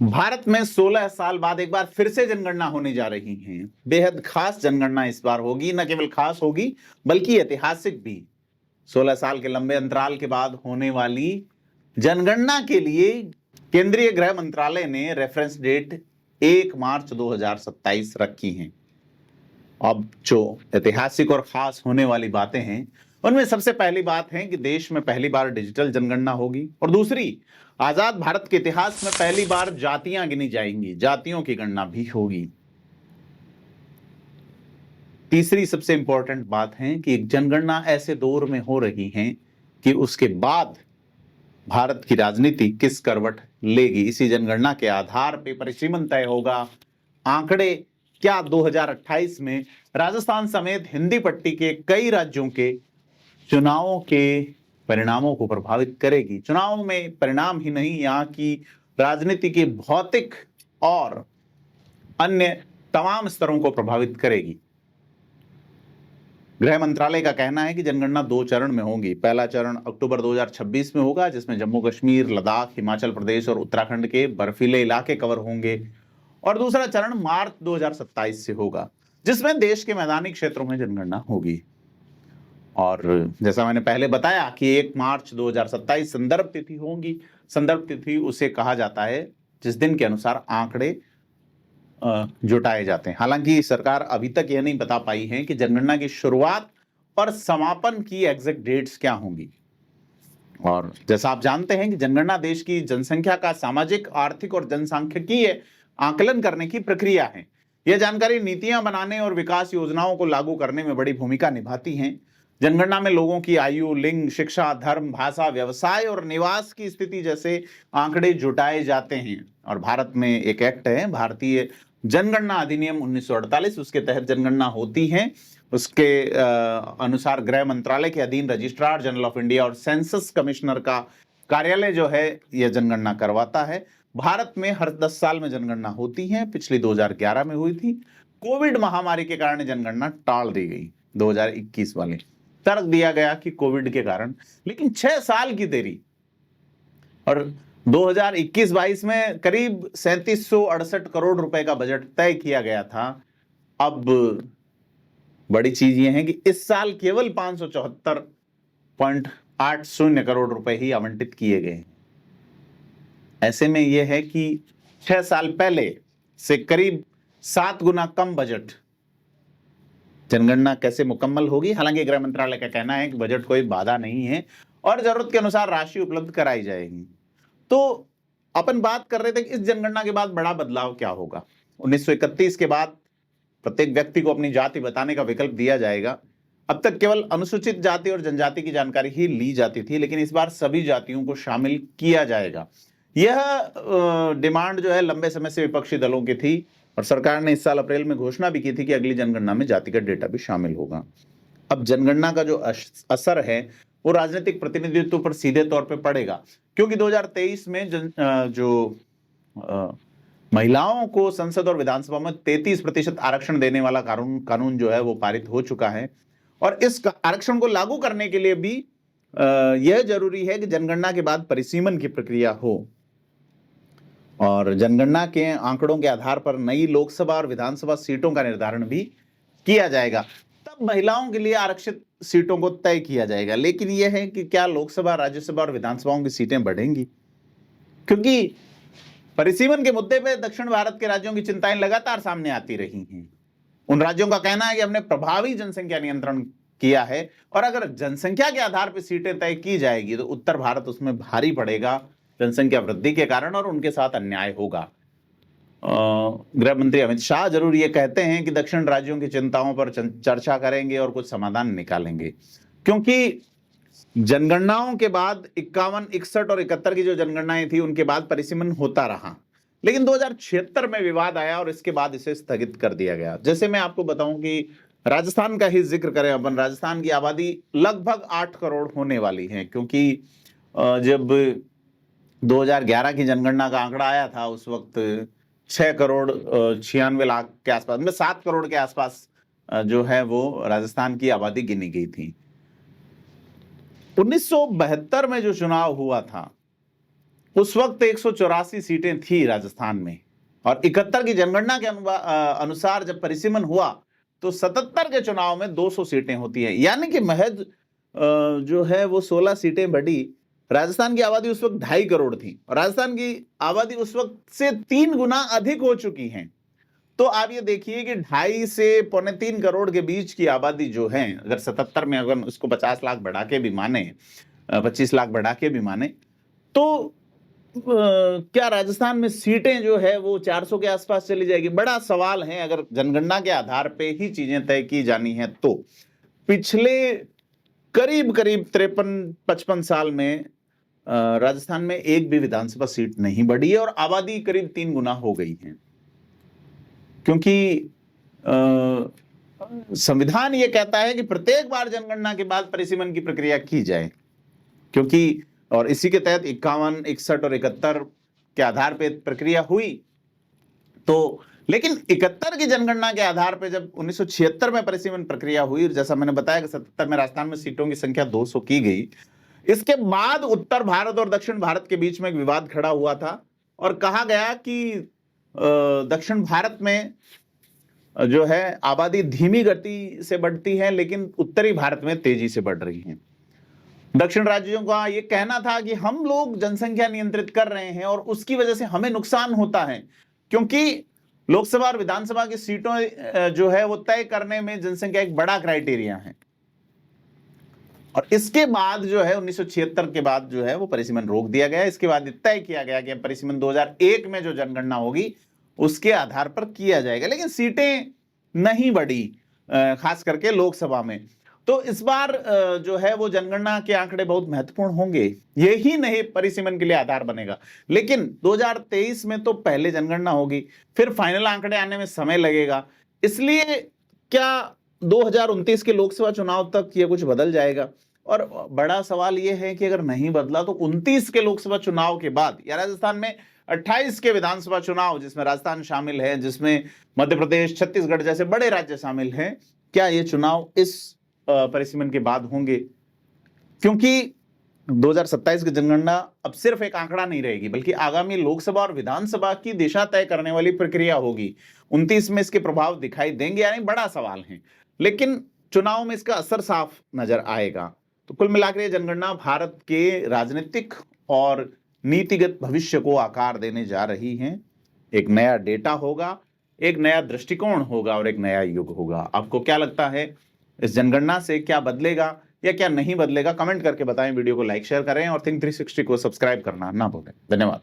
भारत में 16 साल बाद एक बार फिर से जनगणना होने जा रही है। बेहद खास जनगणना इस बार होगी। न केवल खास होगी बल्कि ऐतिहासिक भी। 16 साल के लंबे अंतराल के बाद होने वाली जनगणना के लिए केंद्रीय गृह मंत्रालय ने रेफरेंस डेट 1 मार्च 2027 रखी है। अब जो ऐतिहासिक और खास होने वाली बातें हैं उनमें सबसे पहली बात है कि देश में पहली बार डिजिटल जनगणना होगी, और दूसरी, आजाद भारत के इतिहास में पहली बार जातियां गिनी जाएंगी, जातियों की गणना भी होगी। तीसरी सबसे इंपॉर्टेंट बात है कि जनगणना ऐसे दौर में हो रही है कि उसके बाद भारत की राजनीति किस करवट लेगी। इसी जनगणना के आधार पर परिसीमन तय होगा। आंकड़े क्या 2028 में राजस्थान समेत हिंदी पट्टी के कई राज्यों के चुनावों के परिणामों को प्रभावित करेगी। चुनाव में परिणाम ही नहीं, यहाँ की राजनीति के भौतिक और अन्य तमाम स्तरों को प्रभावित करेगी। गृह मंत्रालय का कहना है कि जनगणना 2 चरण में होगी। पहला चरण अक्टूबर 2026 में होगा, जिसमें जम्मू कश्मीर, लद्दाख, हिमाचल प्रदेश और उत्तराखंड के बर्फीले इलाके कवर होंगे, और दूसरा चरण मार्च 2027 से होगा, जिसमें देश के मैदानी क्षेत्रों में जनगणना होगी। और जैसा मैंने पहले बताया कि 1 मार्च 2027 संदर्भ तिथि होगी। संदर्भ तिथि उसे कहा जाता है जिस दिन के अनुसार आंकड़े जुटाए जाते हैं। हालांकि सरकार अभी तक यह नहीं बता पाई है कि जनगणना की शुरुआत और समापन की एग्जैक्ट डेट्स क्या होंगी। और जैसा आप जानते हैं कि जनगणना देश की जनसंख्या का सामाजिक, आर्थिक और जनसांख्यिकीय आकलन करने की प्रक्रिया है। यह जानकारी नीतियां बनाने और विकास योजनाओं को लागू करने में बड़ी भूमिका निभाती है। जनगणना में लोगों की आयु, लिंग, शिक्षा, धर्म, भाषा, व्यवसाय और निवास की स्थिति जैसे आंकड़े जुटाए जाते हैं। और भारत में एक एक्ट है, भारतीय जनगणना अधिनियम 1948, उसके तहत जनगणना होती है। उसके अनुसार गृह मंत्रालय के अधीन रजिस्ट्रार जनरल ऑफ इंडिया और सेंसस कमिश्नर का कार्यालय जो है यह जनगणना करवाता है। भारत में हर 10 साल में जनगणना होती है। पिछली 2011 में हुई थी। कोविड महामारी के कारण जनगणना टाल दी गई 2021 वाले। तर्क दिया गया कि कोविड के कारण, लेकिन 6 साल की देरी और 2021-22 में करीब 3768 करोड़ रुपए का बजट तय किया गया था। अब बड़ी चीज यह है कि इस साल केवल 574.80 करोड़ रुपए ही आवंटित किए गए। ऐसे में यह है कि 6 साल पहले से करीब 7 गुना कम बजट। जनगणना कैसे मुकम्मल होगी? हालांकि गृह मंत्रालय का कहना है कि बजट कोई बाधा नहीं है और जरूरत के अनुसार राशि उपलब्ध कराई जाएगी। तो अपन बात कर रहे थे कि इस जनगणना के बाद बड़ा बदलाव क्या होगा। 1931 के बाद प्रत्येक व्यक्ति को अपनी जाति बताने का विकल्प दिया जाएगा। अब तक केवल अनुसूचित जाति और जनजाति की जानकारी ही ली जाती थी, लेकिन इस बार सभी जातियों को शामिल किया जाएगा। यह डिमांड जो है लंबे समय से विपक्षी दलों की थी, और सरकार ने इस साल अप्रैल में घोषणा भी की थी कि अगली जनगणना में जातिगत डेटा भी शामिल होगा। अब जनगणना का जो असर है वो राजनीतिक प्रतिनिधित्व पर सीधे तौर पे पड़ेगा, क्योंकि 2023 में जो महिलाओं को संसद और विधानसभा में 33% आरक्षण देने वाला कानून जो है वो पारित हो चुका है। और इस आरक्षण को लागू करने के लिए भी यह जरूरी है कि जनगणना के बाद परिसीमन की प्रक्रिया हो, और जनगणना के आंकड़ों के आधार पर नई लोकसभा और विधानसभा सीटों का निर्धारण भी किया जाएगा। तब महिलाओं के लिए आरक्षित सीटों को तय किया जाएगा। लेकिन यह है कि क्या लोकसभा, राज्यसभा और विधानसभाओं की सीटें बढ़ेंगी? क्योंकि परिसीमन के मुद्दे पे दक्षिण भारत के राज्यों की चिंताएं लगातार सामने आती रही हैं। उन राज्यों का कहना है कि हमने प्रभावी जनसंख्या नियंत्रण किया है, और अगर जनसंख्या के आधार पर सीटें तय की जाएगी तो उत्तर भारत उसमें भारी पड़ेगा जनसंख्या वृद्धि के कारण, और उनके साथ अन्याय होगा। गृह मंत्री अमित शाह जरूर ये कहते हैं कि दक्षिण राज्यों की चिंताओं पर चर्चा करेंगे और कुछ समाधान निकालेंगे, क्योंकि जनगणनाओं के बाद 51, 61 और 71 की जो जनगणनाएं थी उनके बाद परिसीमन होता रहा, लेकिन 2076 में विवाद आया और इसके बाद इसे स्थगित कर दिया गया। जैसे मैं आपको बताऊं कि राजस्थान का ही जिक्र करें अपन, राजस्थान की आबादी लगभग 8 करोड़ होने वाली है, क्योंकि जब 2011 की जनगणना का आंकड़ा आया था उस वक्त 6 करोड़ 96 लाख के आसपास में 7 करोड़ के आसपास जो है वो राजस्थान की आबादी गिनी गई थी। 1972 में जो चुनाव हुआ था उस वक्त 184 सीटें थी राजस्थान में, और 71 की जनगणना के अनुसार जब परिसीमन हुआ तो 77 के चुनाव में 200 सीटें होती हैं, यानी कि महज जो है वो 16 सीटें बढ़ी। राजस्थान की आबादी उस वक्त 2.5 करोड़ थी, और राजस्थान की आबादी उस वक्त से 3 गुना अधिक हो चुकी है। तो आप ये देखिए कि 2.5 से 2.25 करोड़ के बीच की आबादी जो है, अगर 77 में अगर उसको 50 लाख बढ़ा के भी माने, 25 लाख बढ़ा के भी माने, तो क्या राजस्थान में सीटें जो है वो 400 के आसपास चली जाएगी? बड़ा सवाल है अगर जनगणना के आधार पे ही चीजें तय की जानी है तो। पिछले करीब 53-55 साल में राजस्थान में एक भी विधानसभा सीट नहीं बढ़ी है, और आबादी करीब 3 गुना हो गई है, क्योंकि संविधान ये कहता है कि प्रत्येक बार जनगणना के बाद परिसीमन की प्रक्रिया की जाए, क्योंकि और इसी के तहत 51, 61 और 71 के आधार पे प्रक्रिया हुई। तो लेकिन 71 की जनगणना के आधार पे जब 1976 में परिसीमन प्रक्रिया हुई, जैसा मैंने बताया कि 77 में राजस्थान में सीटों की संख्या 200 की गई, इसके बाद उत्तर भारत और दक्षिण भारत के बीच में एक विवाद खड़ा हुआ था, और कहा गया कि दक्षिण भारत में जो है आबादी धीमी गति से बढ़ती है, लेकिन उत्तरी भारत में तेजी से बढ़ रही है। दक्षिण राज्यों का ये कहना था कि हम लोग जनसंख्या नियंत्रित कर रहे हैं और उसकी वजह से हमें नुकसान होता है, क्योंकि लोकसभा और विधानसभा की सीटों जो है वो तय करने में जनसंख्या एक बड़ा क्राइटेरिया है। और इसके बाद जो है 1976 के बाद जो है वो परिसीमन रोक दिया गया। इसके बाद तय किया गया कि परिसीमन 2001 में जो जनगणना होगी उसके आधार पर किया जाएगा, लेकिन सीटें नहीं बढ़ी, खास करके लोकसभा में। तो इस बार जो है वो जनगणना के आंकड़े बहुत महत्वपूर्ण होंगे, यही नहीं परिसीमन के लिए आधार बनेगा। लेकिन 2023 में तो पहले जनगणना होगी, फिर फाइनल आंकड़े आने में समय लगेगा। इसलिए क्या 2029 के लोकसभा चुनाव तक ये कुछ बदल जाएगा? और बड़ा सवाल ये है कि अगर नहीं बदला तो 29 के लोकसभा चुनाव के बाद, या राजस्थान में 28 के विधानसभा चुनाव, जिसमें राजस्थान शामिल है, जिसमें मध्य प्रदेश, छत्तीसगढ़ जैसे बड़े राज्य शामिल हैं, क्या ये चुनाव इस परिसीमन के बाद होंगे? क्योंकि 2027 की जनगणना अब सिर्फ एक आंकड़ा नहीं रहेगी, बल्कि आगामी लोकसभा और विधानसभा की दिशा तय करने वाली प्रक्रिया होगी। 29 में इसके प्रभाव दिखाई देंगे या नहीं, बड़ा सवाल है, लेकिन चुनाव में इसका असर साफ नजर आएगा। तो कुल मिलाकर ये जनगणना भारत के राजनीतिक और नीतिगत भविष्य को आकार देने जा रही है। एक नया डेटा होगा, एक नया दृष्टिकोण होगा और एक नया युग होगा। आपको क्या लगता है, इस जनगणना से क्या बदलेगा या क्या नहीं बदलेगा? कमेंट करके बताएं, वीडियो को लाइक शेयर करें और थिंक 360 को सब्सक्राइब करना ना भूलें। धन्यवाद।